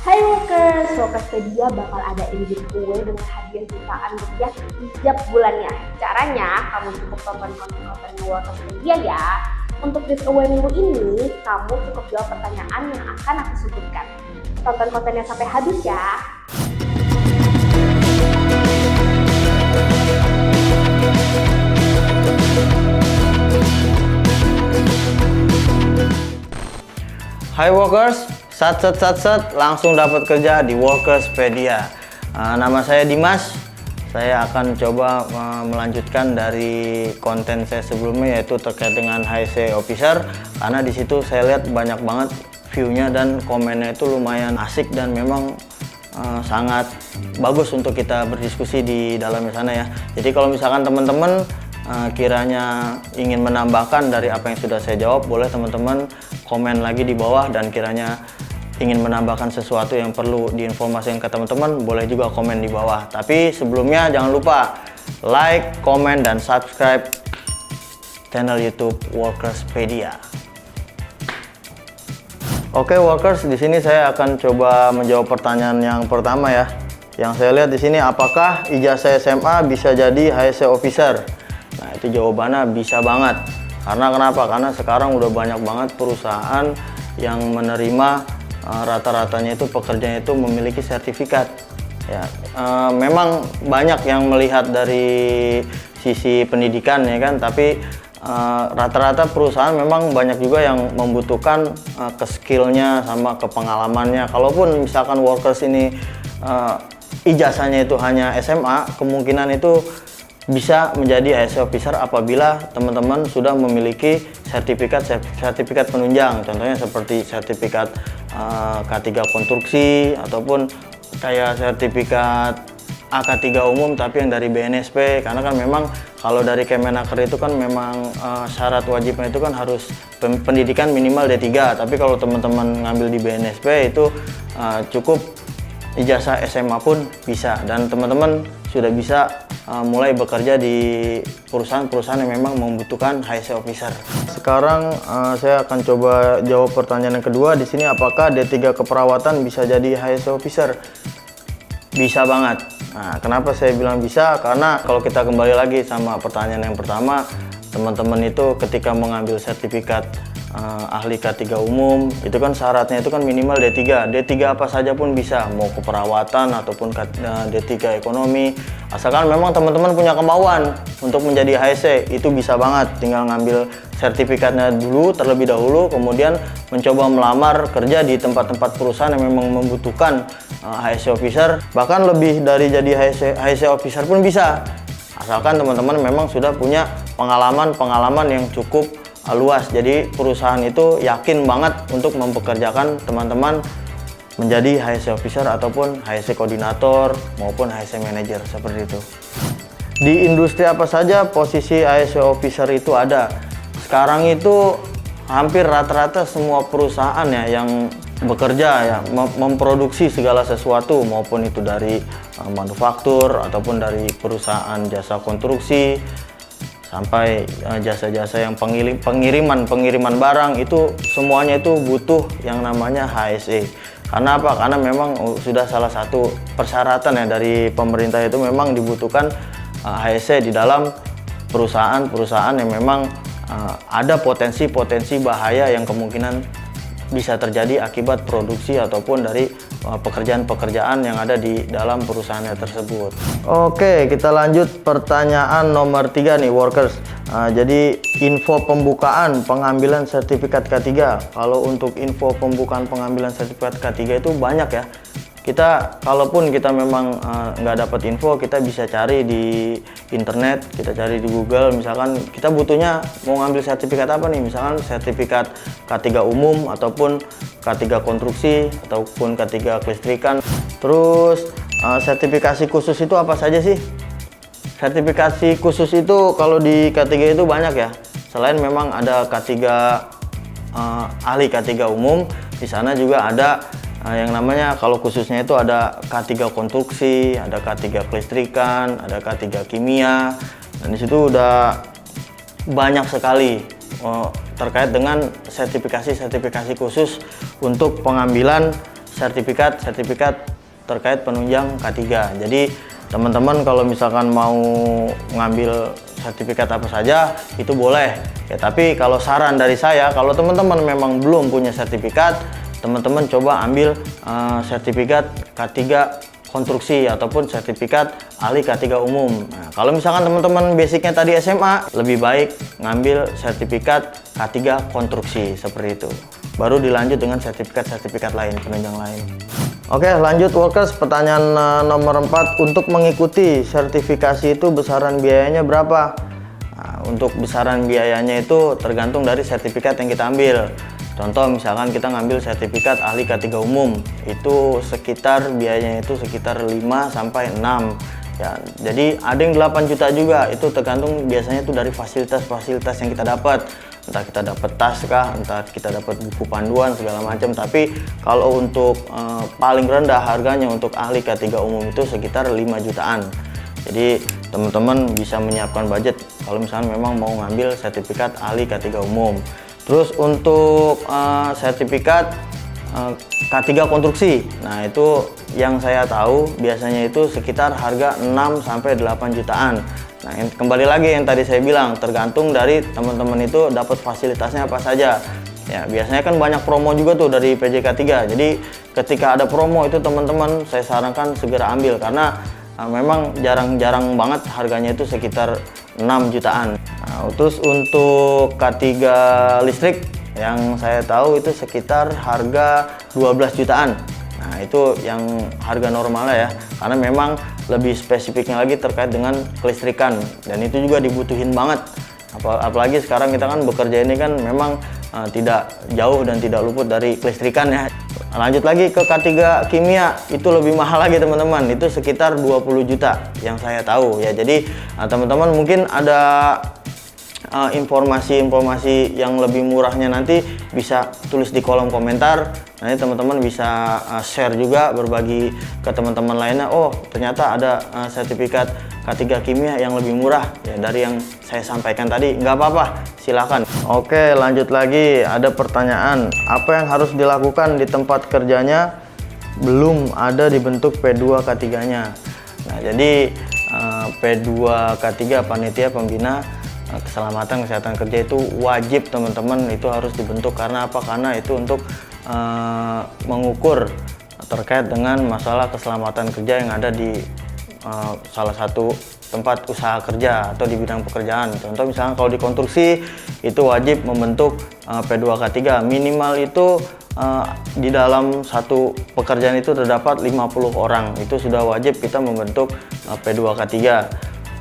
Hai Workerspedia bakal ada giveaway dengan hadiah jutaan rupiah setiap bulannya. Caranya, kamu cukup tonton konten-konten Workerspedia ya. Untuk giveaway minggu ini, kamu cukup jawab pertanyaan yang akan aku sebutkan. Tonton kontennya sampai habis ya. Hai Workers, sat langsung dapat kerja di Workerspedia. Nama saya Dimas. Saya akan coba melanjutkan dari konten saya sebelumnya, yaitu terkait dengan HSE Officer, karena di situ saya lihat banyak banget view-nya dan komennya itu lumayan asik dan memang sangat bagus untuk kita berdiskusi di dalamnya sana ya. Jadi kalau misalkan teman-teman kiranya ingin menambahkan dari apa yang sudah saya jawab, boleh teman-teman komen lagi di bawah, dan kiranya ingin menambahkan sesuatu yang perlu diinformasikan ke teman-teman, boleh juga komen di bawah. Tapi sebelumnya jangan lupa like, komen, dan subscribe channel YouTube Workerspedia. Oke Workers, di sini saya akan coba menjawab pertanyaan yang pertama ya. Yang saya lihat di sini, apakah ijazah SMA bisa jadi HSE Officer? Nah, itu jawabannya bisa banget. Karena kenapa? Karena sekarang udah banyak banget perusahaan yang menerima rata-ratanya itu pekerjanya itu memiliki sertifikat. Ya, memang banyak yang melihat dari sisi pendidikan ya kan, tapi rata-rata perusahaan memang banyak juga yang membutuhkan ke skillnya sama ke pengalamannya. Kalaupun misalkan Workers ini ijazahnya itu hanya SMA, kemungkinan itu bisa menjadi HSE Officer apabila teman-teman sudah memiliki sertifikat penunjang, contohnya seperti sertifikat K3 konstruksi ataupun kayak sertifikat AK3 umum tapi yang dari BNSP. Karena kan memang kalau dari Kemenaker itu kan memang syarat wajibnya itu kan harus pendidikan minimal D3, tapi kalau teman-teman ngambil di BNSP itu cukup ijazah SMA pun bisa, dan teman-teman sudah bisa mulai bekerja di perusahaan-perusahaan yang memang membutuhkan HSE Officer. Sekarang saya akan coba jawab pertanyaan yang kedua di sini, apakah D3 keperawatan bisa jadi HSE Officer? Bisa banget. Nah, kenapa saya bilang bisa? Karena kalau kita kembali lagi sama pertanyaan yang pertama, teman-teman itu ketika mengambil sertifikat ahli K3 umum itu kan syaratnya itu kan minimal D3. D3 apa saja pun bisa, mau keperawatan ataupun D3 ekonomi, asalkan memang teman-teman punya kemauan untuk menjadi HSE, itu bisa banget. Tinggal ngambil sertifikatnya dulu terlebih dahulu, kemudian mencoba melamar kerja di tempat-tempat perusahaan yang memang membutuhkan HSE Officer. Bahkan lebih dari jadi HSE Officer pun bisa, asalkan teman-teman memang sudah punya pengalaman yang cukup luas. Jadi perusahaan itu yakin banget untuk mempekerjakan teman-teman menjadi HSE Officer ataupun HSE Koordinator maupun HSE Manager seperti itu. Di industri apa saja posisi HSE Officer itu ada? Sekarang itu hampir rata-rata semua perusahaan ya yang bekerja ya memproduksi segala sesuatu, maupun itu dari manufaktur ataupun dari perusahaan jasa konstruksi sampai jasa-jasa yang pengiriman barang, itu semuanya itu butuh yang namanya HSE. Karena apa? Karena memang sudah salah satu persyaratan ya dari pemerintah, itu memang dibutuhkan HSE di dalam perusahaan-perusahaan yang memang ada potensi bahaya yang kemungkinan bisa terjadi akibat produksi ataupun dari pekerjaan-pekerjaan yang ada di dalam perusahaannya tersebut. Oke, kita lanjut pertanyaan nomor 3 nih Workers. Jadi info pembukaan pengambilan sertifikat K3. Kalau untuk info pembukaan pengambilan sertifikat K3 itu banyak ya. Kalaupun kita memang nggak dapat info, kita bisa cari di internet, kita cari di Google. Misalkan kita butuhnya mau ngambil sertifikat apa nih, misalkan sertifikat K3 umum ataupun K3 konstruksi ataupun K3 kelistrikan. Terus sertifikasi khusus itu apa saja sih? Sertifikasi khusus itu kalau di K3 itu banyak ya. Selain memang ada K3 ahli K3 umum, di sana juga ada yang namanya, kalau khususnya itu ada K3 konstruksi, ada K3 kelistrikan, ada K3 kimia, dan disitu udah banyak sekali terkait dengan sertifikasi khusus untuk pengambilan sertifikat terkait penunjang K3. Jadi teman-teman kalau misalkan mau ngambil sertifikat apa saja itu boleh ya, tapi kalau saran dari saya, kalau teman-teman memang belum punya sertifikat, teman-teman coba ambil sertifikat K3 konstruksi ataupun sertifikat ahli K3 umum. Nah, kalau misalkan teman-teman basicnya tadi SMA, lebih baik ngambil sertifikat K3 konstruksi seperti itu. Baru dilanjut dengan sertifikat lain, penunjang lain. Oke, lanjut workers, pertanyaan nomor 4. Untuk mengikuti sertifikasi itu besaran biayanya berapa? Nah, untuk besaran biayanya itu tergantung dari sertifikat yang kita ambil. Contoh misalkan kita ngambil sertifikat ahli K3 umum, itu sekitar biayanya itu sekitar 5 sampai 6 ya. Jadi ada yang 8 juta juga, itu tergantung biasanya itu dari fasilitas-fasilitas yang kita dapat. Entah kita dapat tas kah, entah kita dapat buku panduan segala macam. Tapi kalau untuk paling rendah harganya untuk ahli K3 umum itu sekitar 5 jutaan. Jadi teman-teman bisa menyiapkan budget kalau misalnya memang mau ngambil sertifikat ahli K3 umum. Terus untuk sertifikat K3 konstruksi, nah itu yang saya tahu biasanya itu sekitar harga 6 sampai 8 jutaan. Nah, kembali lagi yang tadi saya bilang, tergantung dari teman-teman itu dapat fasilitasnya apa saja. Ya, biasanya kan banyak promo juga tuh dari PJK3. Jadi ketika ada promo itu teman-teman saya sarankan segera ambil, karena memang jarang-jarang banget harganya itu sekitar 6 jutaan. Nah, terus untuk K3 listrik yang saya tahu itu sekitar harga 12 jutaan. Nah, itu yang harga normalnya ya, karena memang lebih spesifiknya lagi terkait dengan kelistrikan, dan itu juga dibutuhin banget. Apalagi sekarang kita kan bekerja ini kan memang tidak jauh dan tidak luput dari kelistrikan ya. Lanjut lagi ke K3 kimia, itu lebih mahal lagi teman-teman, itu sekitar 20 juta yang saya tahu ya. Jadi teman-teman mungkin ada informasi-informasi yang lebih murahnya nanti bisa tulis di kolom komentar. Nanti teman-teman bisa share juga, berbagi ke teman-teman lainnya. Oh, ternyata ada sertifikat K3 kimia yang lebih murah ya dari yang saya sampaikan tadi. Nggak apa-apa, silakan. Oke, lanjut lagi. Ada pertanyaan, apa yang harus dilakukan di tempat kerjanya belum ada dibentuk P2 K3-nya? Nah, jadi P2 K3 panitia pembina keselamatan kesehatan kerja itu wajib teman-teman, itu harus dibentuk. Karena apa? Karena itu untuk mengukur terkait dengan masalah keselamatan kerja yang ada di salah satu tempat usaha kerja atau di bidang pekerjaan. Contoh misalnya kalau di konstruksi itu wajib membentuk P2K3, minimal itu di dalam satu pekerjaan itu terdapat 50 orang, itu sudah wajib kita membentuk P2K3.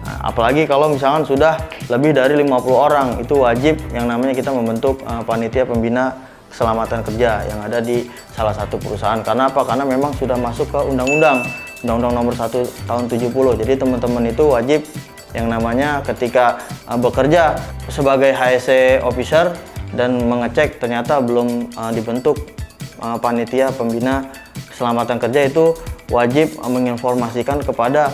Nah, apalagi kalau misalkan sudah lebih dari 50 orang, itu wajib yang namanya kita membentuk panitia pembina keselamatan kerja yang ada di salah satu perusahaan. Karena apa? Karena memang sudah masuk ke Undang-Undang Nomor 1 Tahun 70. Jadi teman-teman itu wajib yang namanya ketika bekerja sebagai HSE officer dan mengecek ternyata belum dibentuk panitia pembina keselamatan kerja, itu wajib menginformasikan kepada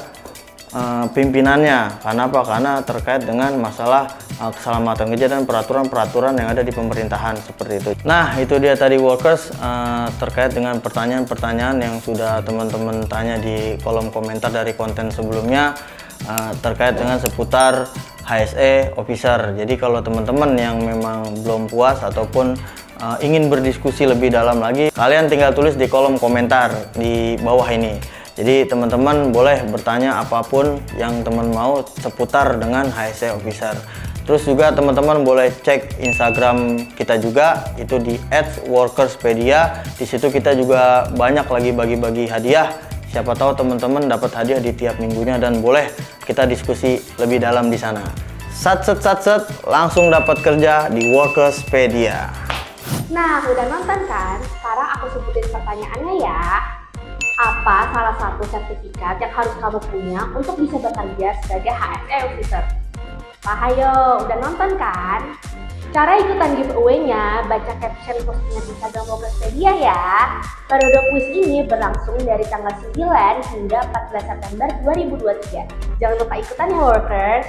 pimpinannya. Karena apa? Karena terkait dengan masalah keselamatan kerja dan peraturan-peraturan yang ada di pemerintahan seperti itu. Nah, itu dia tadi workers terkait dengan pertanyaan-pertanyaan yang sudah teman-teman tanya di kolom komentar dari konten sebelumnya terkait dengan seputar HSE officer. Jadi kalau teman-teman yang memang belum puas ataupun ingin berdiskusi lebih dalam lagi, kalian tinggal tulis di kolom komentar di bawah ini. Jadi teman-teman boleh bertanya apapun yang teman mau seputar dengan HSE officer. Terus juga teman-teman boleh cek Instagram kita juga, itu di @workerspedia. Di situ kita juga banyak lagi bagi-bagi hadiah. Siapa tahu teman-teman dapat hadiah di tiap minggunya dan boleh kita diskusi lebih dalam di sana. Sat langsung dapat kerja di Workerspedia. Nah, udah nonton kan? Sekarang aku sebutin pertanyaannya ya. Apa salah satu sertifikat yang harus kamu punya untuk bisa bekerja sebagai HSE officer? Ayo, udah nonton kan? Cara ikutan giveaway-nya, baca caption postingan Instagram Workerspedia ya. Periode kuis ini berlangsung dari tanggal 9 hingga 14 September 2023. Jangan lupa ikutan ya workers!